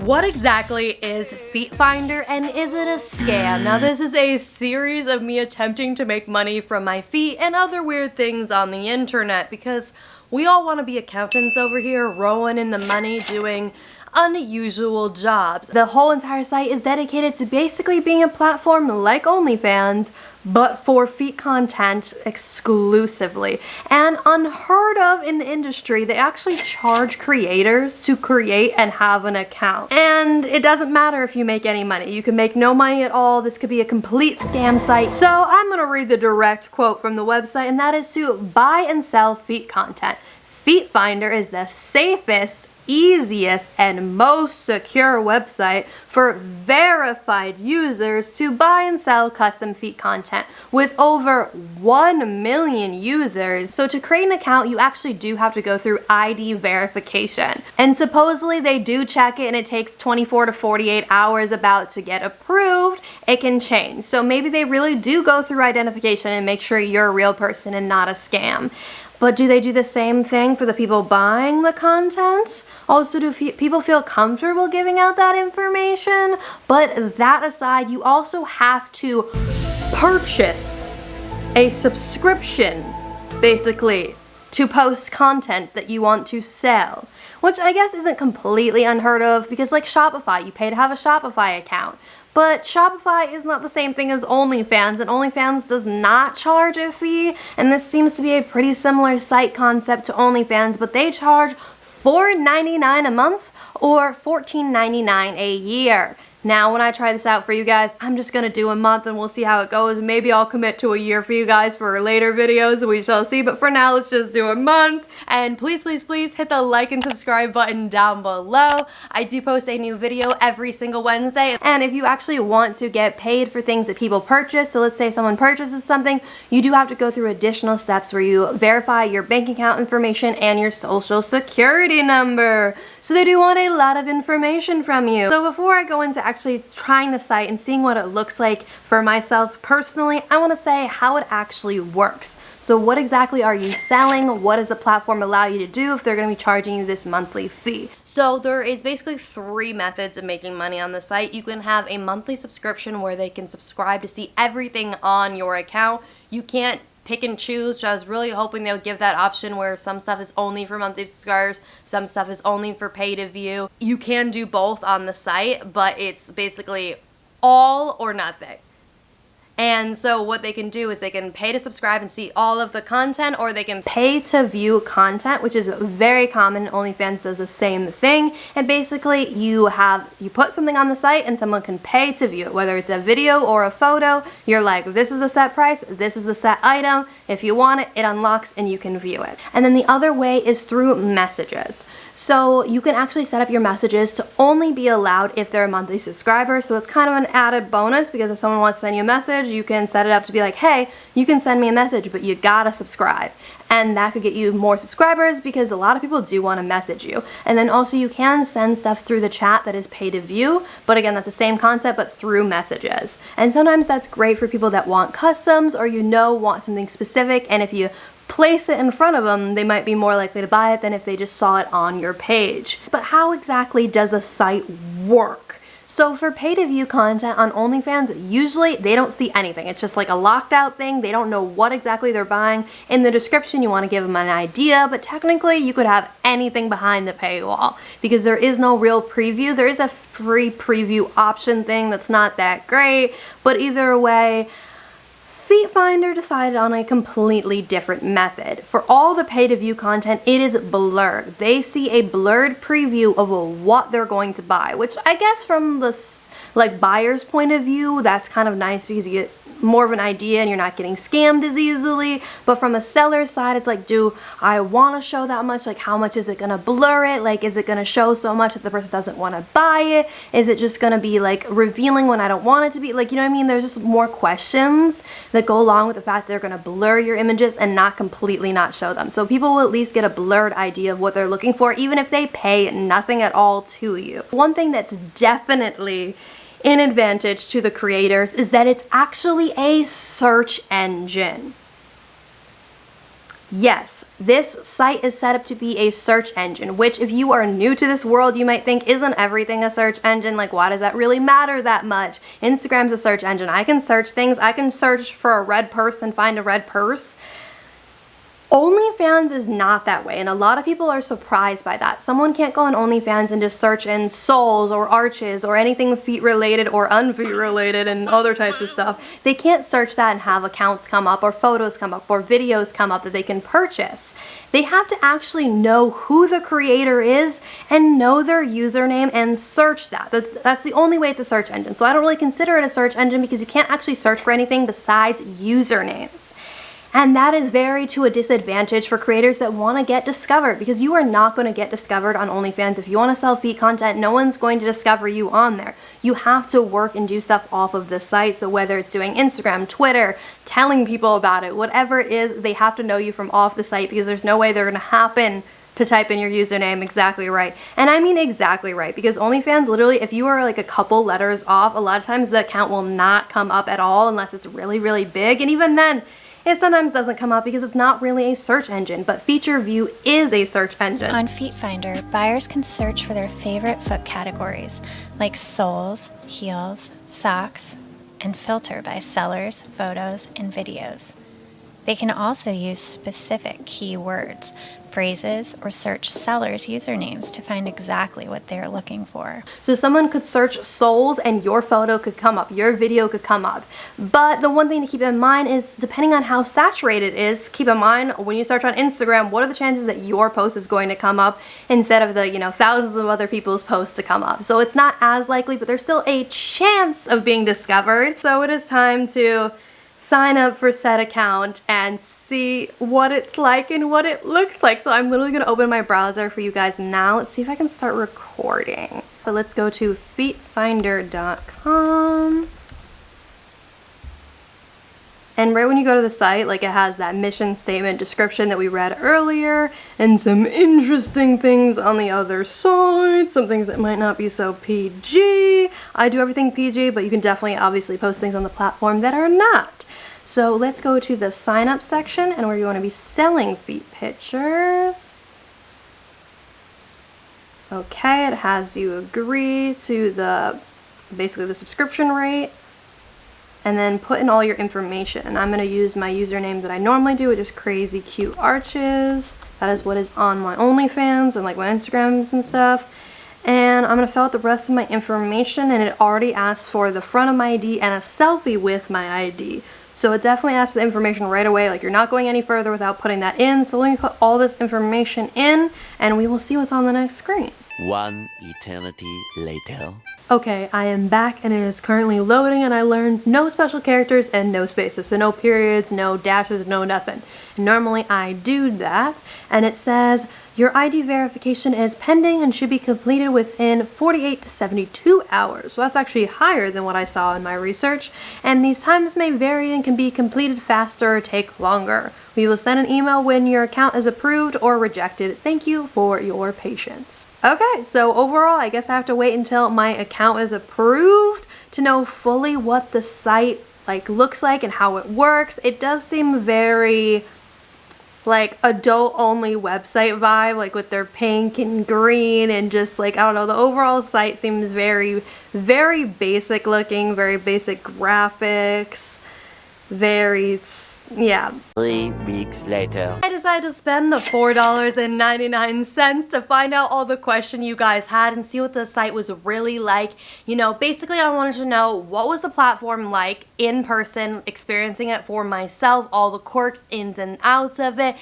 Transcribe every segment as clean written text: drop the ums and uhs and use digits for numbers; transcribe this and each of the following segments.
What exactly is FeetFinder and is it a scam? Now this is a series of me attempting to make money from my feet and other weird things on the internet because we all want to be accountants over here, rolling in the money, doing unusual jobs. The whole entire site is dedicated to basically being a platform like Onlyfans, but for feet content exclusively. And unheard of in the industry, they actually charge creators to create and have an account. And it doesn't matter if you make any money. You can make no money at all. This could be a complete scam site. So I'm gonna read the direct quote from the website, and that is to buy and sell feet content. FeetFinder is the safest, easiest, and most secure website for verified users to buy and sell custom feet content with over 1 million users. So to create an account, you actually do have to go through ID verification. And supposedly they do check it and it takes 24 to 48 hours about to get approved. It can change. So maybe they really do go through identification and make sure you're a real person and not a scam. But do they do the same thing for the people buying the content? Also, do people feel comfortable giving out that information? But that aside, you also have to purchase a subscription, basically, to post content that you want to sell. Which I guess isn't completely unheard of because like Shopify, you pay to have a Shopify account. But Shopify is not the same thing as OnlyFans, and OnlyFans does not charge a fee, and this seems to be a pretty similar site concept to OnlyFans, but they charge $4.99 a month or $14.99 a year. Now, when I try this out for you guys, I'm just gonna do a month and we'll see how it goes. Maybe I'll commit to a year for you guys for later videos, we shall see. But for now, let's just do a month. And please, please, please hit the like and subscribe button down below. I do post a new video every single Wednesday. And if you actually want to get paid for things that people purchase, so let's say someone purchases something, you do have to go through additional steps where you verify your bank account information and your social security number. So they do want a lot of information from you. So before I go into actually trying the site and seeing what it looks like for myself personally, I want to say how it actually works. So what exactly are you selling? What does the platform allow you to do if they're going to be charging you this monthly fee? So there is basically 3 methods of making money on the site. You can have a monthly subscription where they can subscribe to see everything on your account. You can't pick and choose, so I was really hoping they'll give that option where some stuff is only for monthly subscribers, some stuff is only for pay to view. You can do both on the site, but it's basically all or nothing. And so what they can do is they can pay to subscribe and see all of the content, or they can pay to view content, which is very common. OnlyFans does the same thing. And basically you put something on the site and someone can pay to view it, whether it's a video or a photo. You're like, this is the set price, this is the set item. If you want it, it unlocks and you can view it. And then the other way is through messages. So you can actually set up your messages to only be allowed if they're a monthly subscriber. So it's kind of an added bonus because if someone wants to send you a message, you can set it up to be like, hey, you can send me a message, but you gotta subscribe. And that could get you more subscribers because a lot of people do want to message you. And then also you can send stuff through the chat that is pay to view, but again, that's the same concept, but through messages. And sometimes that's great for people that want customs or want something specific, and if you place it in front of them, they might be more likely to buy it than if they just saw it on your page. But how exactly does the site work? So for pay-to-view content on OnlyFans, usually they don't see anything. It's just like a locked out thing. They don't know what exactly they're buying. In the description, you want to give them an idea, but technically you could have anything behind the paywall because there is no real preview. There is a free preview option thing that's not that great, but either way, FeetFinder decided on a completely different method. For all the pay-to-view content, it is blurred. They see a blurred preview of what they're going to buy, which I guess from the buyer's point of view, that's kind of nice because you get more of an idea and you're not getting scammed as easily. But from a seller's side, it's like, do I want to show that much? Like, how much is it going to blur it? Like, is it going to show so much that the person doesn't want to buy it? Is it just going to be like revealing when I don't want it to be? Like, you know what I mean? There's just more questions that go along with the fact that they're going to blur your images and not completely not show them. So people will at least get a blurred idea of what they're looking for, even if they pay nothing at all to you. One thing that's definitely an advantage to the creators is that it's actually a search engine. Yes, this site is set up to be a search engine, which if you are new to this world, you might think, isn't everything a search engine? Like, why does that really matter that much? Instagram's a search engine. I can search things. I can search for a red purse and find a red purse. Onlyfans is not that way, and a lot of people are surprised by that. Someone can't go on Onlyfans and just search in soles or arches or anything feet related or unfeet related and other types of stuff. They can't search that and have accounts come up or photos come up or videos come up that they can purchase. They have to actually know who the creator is and know their username and search that. That's the only way it's a search engine. So I don't really consider it a search engine because you can't actually search for anything besides usernames. And that is very to a disadvantage for creators that want to get discovered, because you are not going to get discovered on OnlyFans. If you want to sell feet content, no one's going to discover you on there. You have to work and do stuff off of the site. So whether it's doing Instagram, Twitter, telling people about it, whatever it is, they have to know you from off the site, because there's no way they're going to happen to type in your username exactly right. And I mean exactly right, because OnlyFans, literally, if you are like a couple letters off, a lot of times the account will not come up at all unless it's really, really big. And even then, it sometimes doesn't come up because it's not really a search engine, but Feature View is a search engine. On FeetFinder, buyers can search for their favorite foot categories, like soles, heels, socks, and filter by sellers, photos, and videos. They can also use specific keywords, phrases, or search sellers' usernames to find exactly what they're looking for. So someone could search soles and your photo could come up, your video could come up. But the one thing to keep in mind is, depending on how saturated it is, keep in mind when you search on Instagram, what are the chances that your post is going to come up instead of the, thousands of other people's posts to come up. So it's not as likely, but there's still a chance of being discovered. So it is time to sign up for said account and see what it's like and what it looks like. So I'm literally gonna open my browser for you guys now. Let's see if I can start recording. But let's go to feetfinder.com. And right when you go to the site, like, it has that mission statement description that we read earlier, and some interesting things on the other side, some things that might not be so PG. I do everything PG, but you can definitely obviously post things on the platform that are not. So let's go to the sign up section, and where you want to be selling feet pictures. Okay, it has you agree to basically the subscription rate, and then put in all your information. And I'm going to use my username that I normally do, which is crazy cute arches. That is what is on my OnlyFans and like my Instagrams and stuff. And I'm going to fill out the rest of my information, and it already asks for the front of my ID and a selfie with my ID. So it definitely asks for the information right away, like you're not going any further without putting that in. So let me put all this information in, and we will see what's on the next screen. One eternity later. Okay, I am back and it is currently loading, and I learned no special characters and no spaces. So no periods, no dashes, no nothing. Normally I do that, and it says your ID verification is pending and should be completed within 48 to 72 hours. So that's actually higher than what I saw in my research, and these times may vary and can be completed faster or take longer. We will send an email when your account is approved or rejected. Thank you for your patience. Okay, so overall, I guess I have to wait until my account is approved to know fully what the site looks like and how it works. It does seem very like adult only website vibe, like with their pink and green, and just like, I don't know, the overall site seems very, very basic looking, very basic graphics, very, yeah. 3 weeks later. I decided to spend the $4.99 to find out all the questions you guys had and see what the site was really like. Basically I wanted to know what was the platform like in person, experiencing it for myself, all the quirks, ins and outs of it.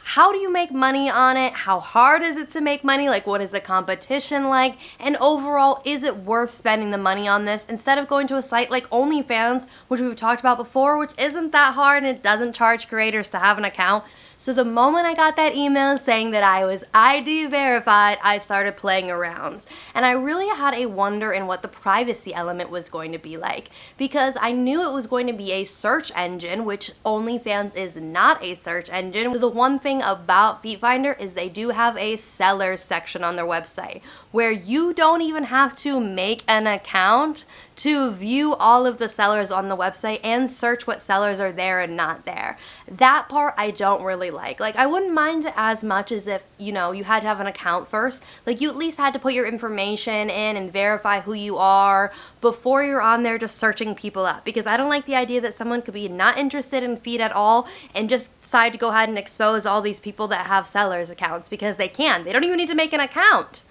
How do you make money on it? How hard is it to make money? Like, what is the competition like? And overall, is it worth spending the money on this instead of going to a site like OnlyFans, which we've talked about before, which isn't that hard and it doesn't charge creators to have an account? So the moment I got that email saying that I was ID verified, I started playing around. And I really had a wonder in what the privacy element was going to be like, because I knew it was going to be a search engine, which OnlyFans is not a search engine. So the one thing about FeetFinder is they do have a sellers section on their website, where you don't even have to make an account to view all of the sellers on the website and search what sellers are there and not there. That part I don't really like. Like, I wouldn't mind it as much as if, you know, you had to have an account first. Like, you at least had to put your information in and verify who you are before you're on there just searching people up. Because I don't like the idea that someone could be not interested in feet at all and just decide to go ahead and expose all these people that have sellers accounts, because they can. They don't even need to make an account.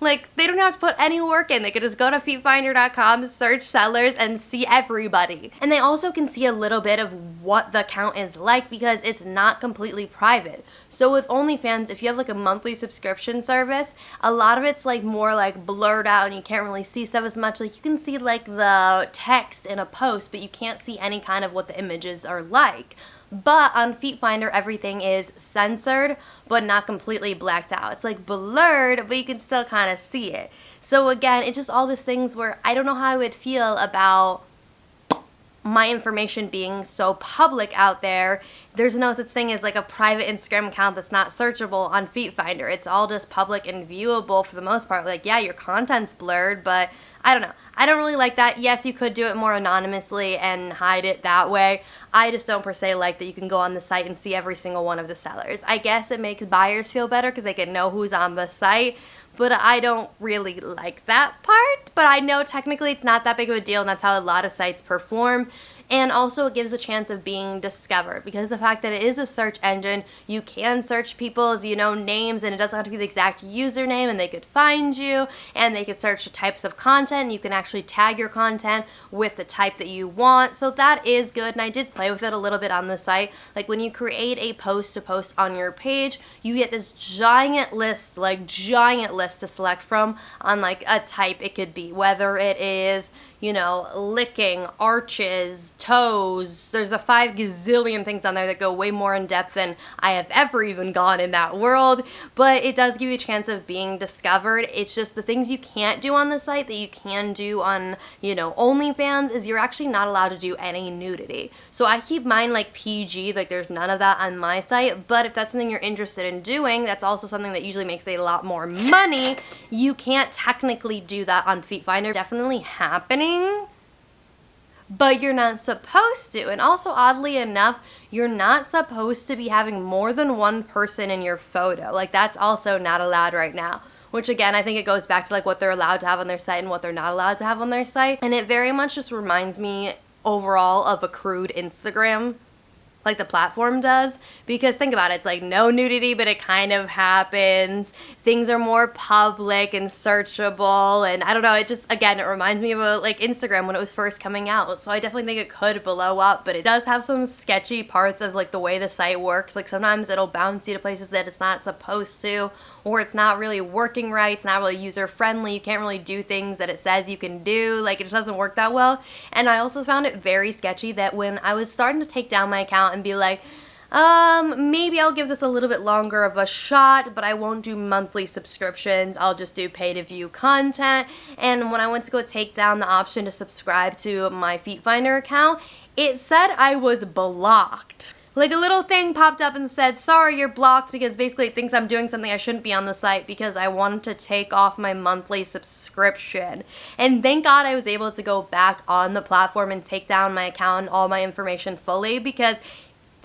Like, they don't have to put any work in. They could just go to FeetFinder.com, search sellers, and see everybody. And they also can see a little bit of what the account is like, because it's not completely private. So with OnlyFans, if you have like a monthly subscription service, a lot of it's like more like blurred out and you can't really see stuff as much. Like, you can see like the text in a post, but you can't see any kind of what the images are like. But on FeetFinder, everything is censored, but not completely blacked out. It's like blurred, but you can still kind of see it. So again, it's just all these things where I don't know how I would feel about my information being so public out there. There's no such thing as like a private Instagram account that's not searchable on FeetFinder. It's all just public and viewable for the most part. Like, yeah, your content's blurred, but I don't know. I don't really like that. Yes, you could do it more anonymously and hide it that way. I just don't per se like that you can go on the site and see every single one of the sellers. I guess it makes buyers feel better because they can know who's on the site, but I don't really like that part. But I know technically it's not that big of a deal, and that's how a lot of sites perform. And also it gives a chance of being discovered, because the fact that it is a search engine, you can search people's, you know, names, and it doesn't have to be the exact username, and they could find you, and they could search the types of content, and you can actually tag your content with the type that you want. So that is good, and I did play with it a little bit on the site. Like, when you create a post to post on your page, you get this giant list to select from on like a type it could be, whether it is, you know, licking, arches, toes. There's a 5 gazillion things on there that go way more in depth than I have ever even gone in that world, but it does give you a chance of being discovered. It's just the things you can't do on the site that you can do on, you know, OnlyFans is you're actually not allowed to do any nudity. So I keep mine like PG, like there's none of that on my site, but if that's something you're interested in doing, that's also something that usually makes a lot more money. You can't technically do that on FeetFinder. Definitely happening, but you're not supposed to. And also, oddly enough, you're not supposed to be having more than one person in your photo. Like, that's also not allowed right now, which again, I think it goes back to like what they're allowed to have on their site and what they're not allowed to have on their site. And it very much just reminds me overall of a crude Instagram, like the platform does, because think about it, it's like no nudity, but it kind of happens. Things are more public and searchable, and I don't know, it just, again, it reminds me of like Instagram when it was first coming out. So I definitely think it could blow up, but it does have some sketchy parts of like the way the site works. Like, sometimes it'll bounce you to places that it's not supposed to, or it's not really working right, it's not really user friendly, you can't really do things that it says you can do, like it just doesn't work that well. And I also found it very sketchy that when I was starting to take down my account and be like, maybe I'll give this a little bit longer of a shot, but I won't do monthly subscriptions, I'll just do pay-to-view content. And when I went to go take down the option to subscribe to my FeetFinder account, it said I was blocked. Like, a little thing popped up and said, sorry, you're blocked, because basically it thinks I'm doing something I shouldn't be on the site because I wanted to take off my monthly subscription. And thank God I was able to go back on the platform and take down my account and all my information fully, because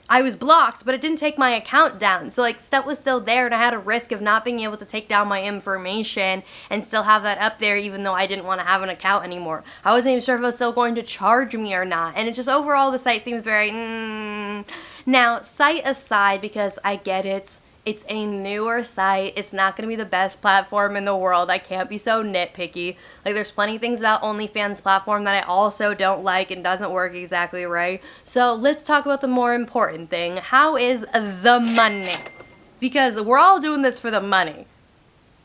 I was blocked, but it didn't take my account down. So like, stuff was still there, and I had a risk of not being able to take down my information and still have that up there, even though I didn't want to have an account anymore. I wasn't even sure if it was still going to charge me or not. And it's just, overall, the site seems very, Now, site aside, because I get it, it's a newer site, it's not going to be the best platform in the world, I can't be so nitpicky. Like, there's plenty of things about OnlyFans platform that I also don't like and doesn't work exactly right. So let's talk about the more important thing. How is the money? Because we're all doing this for the money.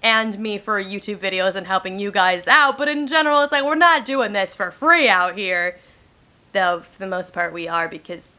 And me for YouTube videos and helping you guys out, but in general, it's like, we're not doing this for free out here. Though, for the most part, we are, because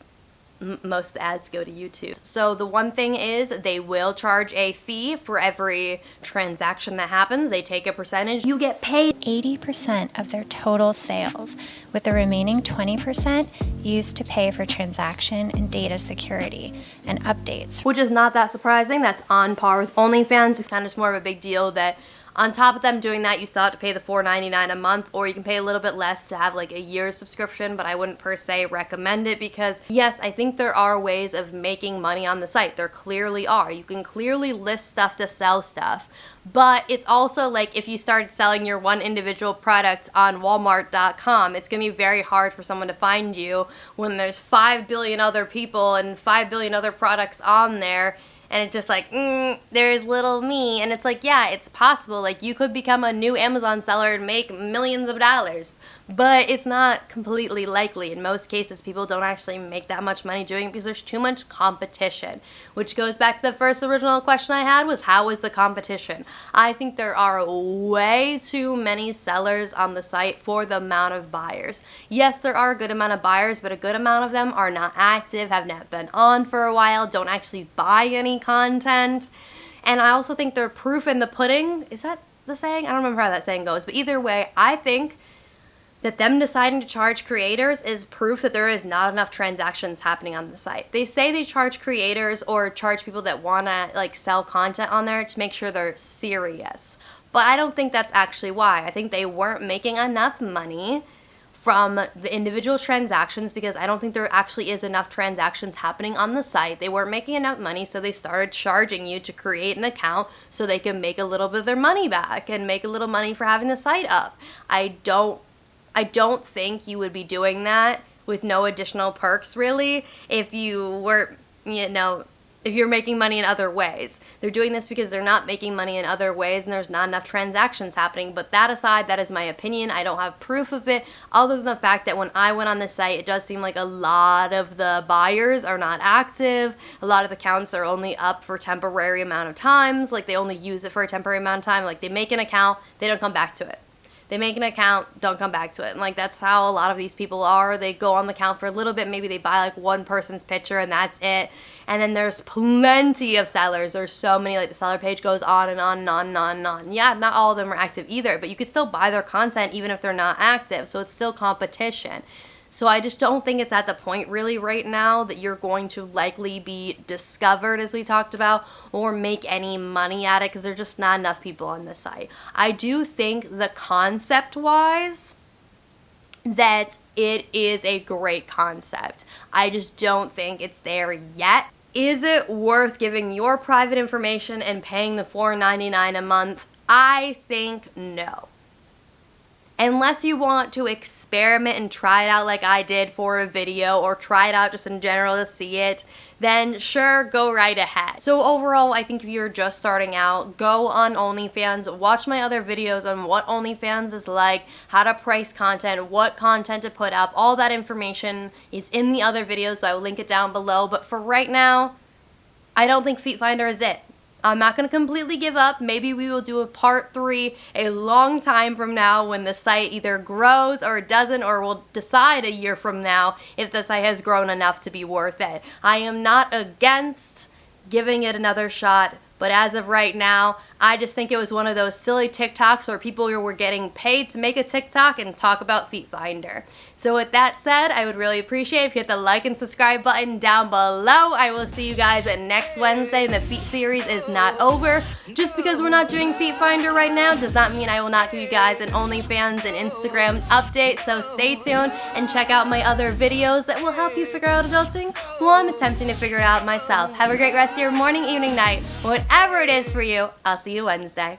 most of the ads go to YouTube. So the one thing is, they will charge a fee for every transaction that happens. They take a percentage. You get paid 80% of their total sales, with the remaining 20% used to pay for transaction and data security and updates. Which is not that surprising. That's on par with OnlyFans. It's kind of just more of a big deal that On top of them doing that, you still have to pay the $4.99 a month, or you can pay a little bit less to have like a year's subscription, but I wouldn't per se recommend it because yes, I think there are ways of making money on the site. There clearly are. You can clearly list stuff to sell stuff, but it's also like if you started selling your one individual product on Walmart.com, it's going to be very hard for someone to find you when there's 5 billion other people and 5 billion other products on there. And it's just like, there's little me. And it's like, yeah, it's possible. Like, you could become a new Amazon seller and make millions of dollars. But it's not completely likely. In most cases, people don't actually make that much money doing it because there's too much competition. Which goes back to the first original question I had was, how is the competition? I think there are way too many sellers on the site for the amount of buyers. Yes, there are a good amount of buyers, but a good amount of them are not active, have not been on for a while, don't actually buy any content. And I also think they're proof in the pudding. Is that the saying? I don't remember how that saying goes. But either way, I think that them deciding to charge creators is proof that there is not enough transactions happening on the site. They say they charge creators or charge people that want to like sell content on there to make sure they're serious. But I don't think that's actually why. I think they weren't making enough money from the individual transactions because I don't think there actually is enough transactions happening on the site. They weren't making enough money, so they started charging you to create an account so they can make a little bit of their money back and make a little money for having the site up. I don't think you would be doing that with no additional perks, really, if you were, if you're making money in other ways. They're doing this because they're not making money in other ways and there's not enough transactions happening. But that aside, that is my opinion. I don't have proof of it other than the fact that when I went on the site, it does seem like a lot of the buyers are not active. A lot of the accounts are only up for temporary amount of times. Like they only use it for a temporary amount of time. Like they make an account, they don't come back to it. They make an account, don't come back to it. And like that's how a lot of these people are. They go on the account for a little bit, maybe they buy like one person's picture and that's it. And then there's plenty of sellers. There's so many, like the seller page goes on and on and on and on and on. Yeah, not all of them are active either, but you could still buy their content even if they're not active. So it's still competition. So I just don't think it's at the point really right now that you're going to likely be discovered, as we talked about, or make any money at it because there's just not enough people on the site. I do think the concept-wise that it is a great concept. I just don't think it's there yet. Is it worth giving your private information and paying the $4.99 a month? I think no. Unless you want to experiment and try it out like I did for a video or try it out just in general to see it, then sure, go right ahead. So overall, I think if you're just starting out, go on OnlyFans, watch my other videos on what OnlyFans is like, how to price content, what content to put up. All that information is in the other videos, so I will link it down below. But for right now, I don't think FeetFinder is it. I'm not going to completely give up. Maybe we will do a part 3 a long time from now when the site either grows or doesn't, or we'll decide a year from now if the site has grown enough to be worth it. I am not against giving it another shot, but as of right now, I just think it was one of those silly TikToks where people were getting paid to make a TikTok and talk about FeetFinder. So with that said, I would really appreciate if you hit the like and subscribe button down below. I will see you guys next Wednesday, and the Feet series is not over. Just because we're not doing FeetFinder right now does not mean I will not give you guys an OnlyFans and Instagram update, so stay tuned and check out my other videos that will help you figure out adulting while I'm attempting to figure it out myself. Have a great rest of your morning, evening, night, whatever it is for you. I'll see you Wednesday.